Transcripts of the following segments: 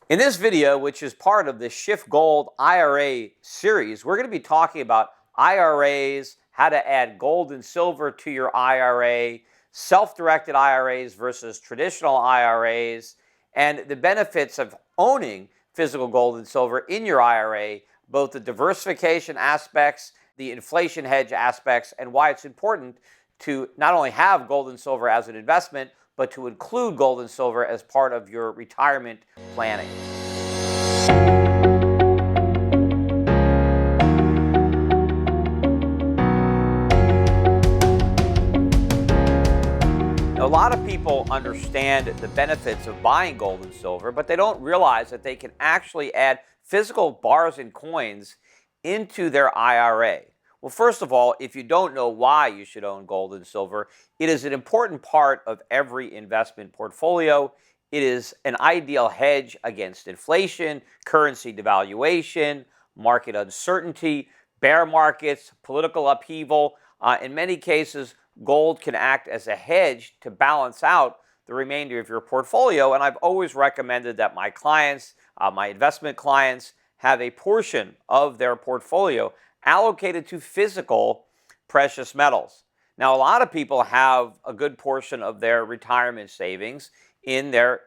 In this video, which is part of the SchiffGold IRA series, we're going to be talking about IRAs, how to add gold and silver to your IRA, self-directed IRAs versus traditional IRAs, and the benefits of owning physical gold and silver in your IRA, both the diversification aspects, the inflation hedge aspects, and why it's important to not only have gold and silver as an investment, but to include gold and silver as part of your retirement planning. A lot of people understand the benefits of buying gold and silver, but they don't realize that they can actually add physical bars and coins into their IRA. Well, first of all, if you don't know why you should own gold and silver, it is an important part of every investment portfolio. It is an ideal hedge against inflation, currency devaluation, market uncertainty, bear markets, political upheaval. In many cases, gold can act as a hedge to balance out the remainder of your portfolio. And I've always recommended that my clients, my investment clients, have a portion of their portfolio allocated to physical precious metals. Now, a lot of people have a good portion of their retirement savings in their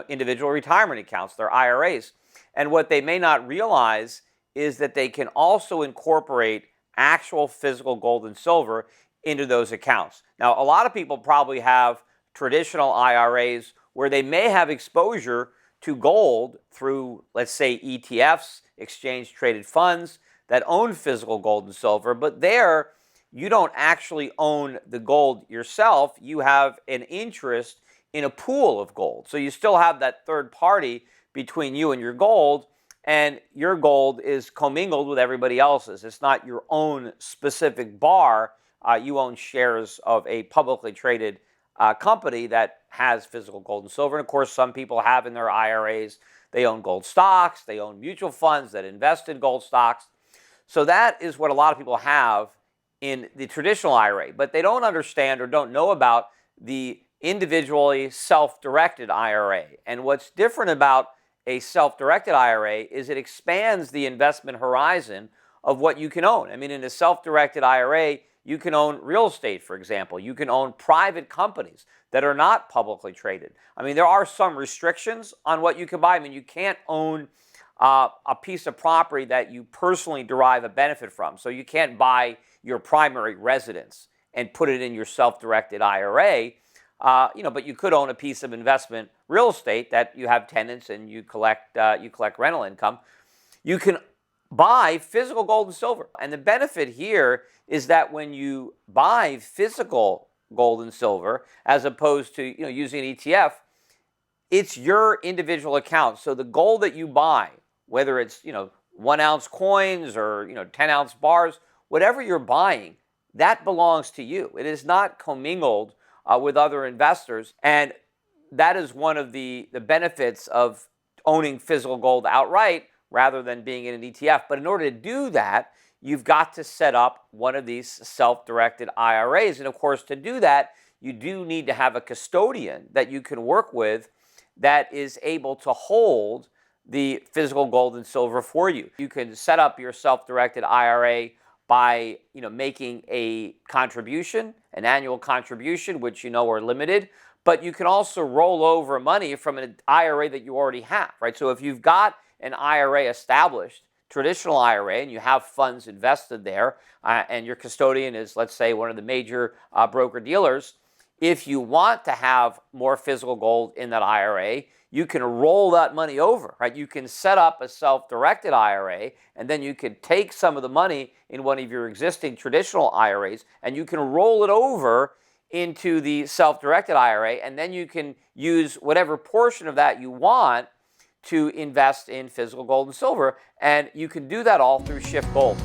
individual retirement accounts, their IRAs. And what they may not realize is that they can also incorporate actual physical gold and silver into those accounts. Now, a lot of people probably have traditional IRAs where they may have exposure to gold through, let's say, ETFs, exchange traded funds, that own physical gold and silver, but there you don't actually own the gold yourself. You have an interest in a pool of gold. So you still have that third party between you and your gold, and your gold is commingled with everybody else's. It's not your own specific bar. You own shares of a publicly traded company that has physical gold and silver. And of course, some people have in their IRAs, they own gold stocks, they own mutual funds that invest in gold stocks. So that is what a lot of people have in the traditional IRA, but they don't understand or don't know about the individually self-directed IRA. And what's different about a self-directed IRA is it expands the investment horizon of what you can own. I mean, in a self-directed IRA, you can own real estate, for example. You can own private companies that are not publicly traded. I mean, there are some restrictions on what you can buy. I mean, you can't own a piece of property that you personally derive a benefit from. So you can't buy your primary residence and put it in your self-directed IRA, but you could own a piece of investment real estate that you have tenants and you collect rental income. You can buy physical gold and silver. And the benefit here is that when you buy physical gold and silver, as opposed to using an ETF, it's your individual account. So the gold that you buy, whether it's 1 ounce coins or 10-ounce bars, whatever you're buying, that belongs to you. It is not commingled with other investors, and that is one of the benefits of owning physical gold outright rather than being in an ETF. But in order to do that, you've got to set up one of these self-directed IRAs. And of course, to do that, you do need to have a custodian that you can work with that is able to hold the physical gold and silver for you. You can set up your self-directed IRA by making a contribution, an annual contribution, which are limited, but you can also roll over money from an IRA that you already have, right? So if you've got an IRA established, traditional IRA, and you have funds invested there, and your custodian is, let's say, one of the major broker-dealers, if you want to have more physical gold in that IRA, you can roll that money over, right? You can set up a self-directed IRA, and then you could take some of the money in one of your existing traditional IRAs, and you can roll it over into the self-directed IRA, and then you can use whatever portion of that you want to invest in physical gold and silver, and you can do that all through SchiffGold.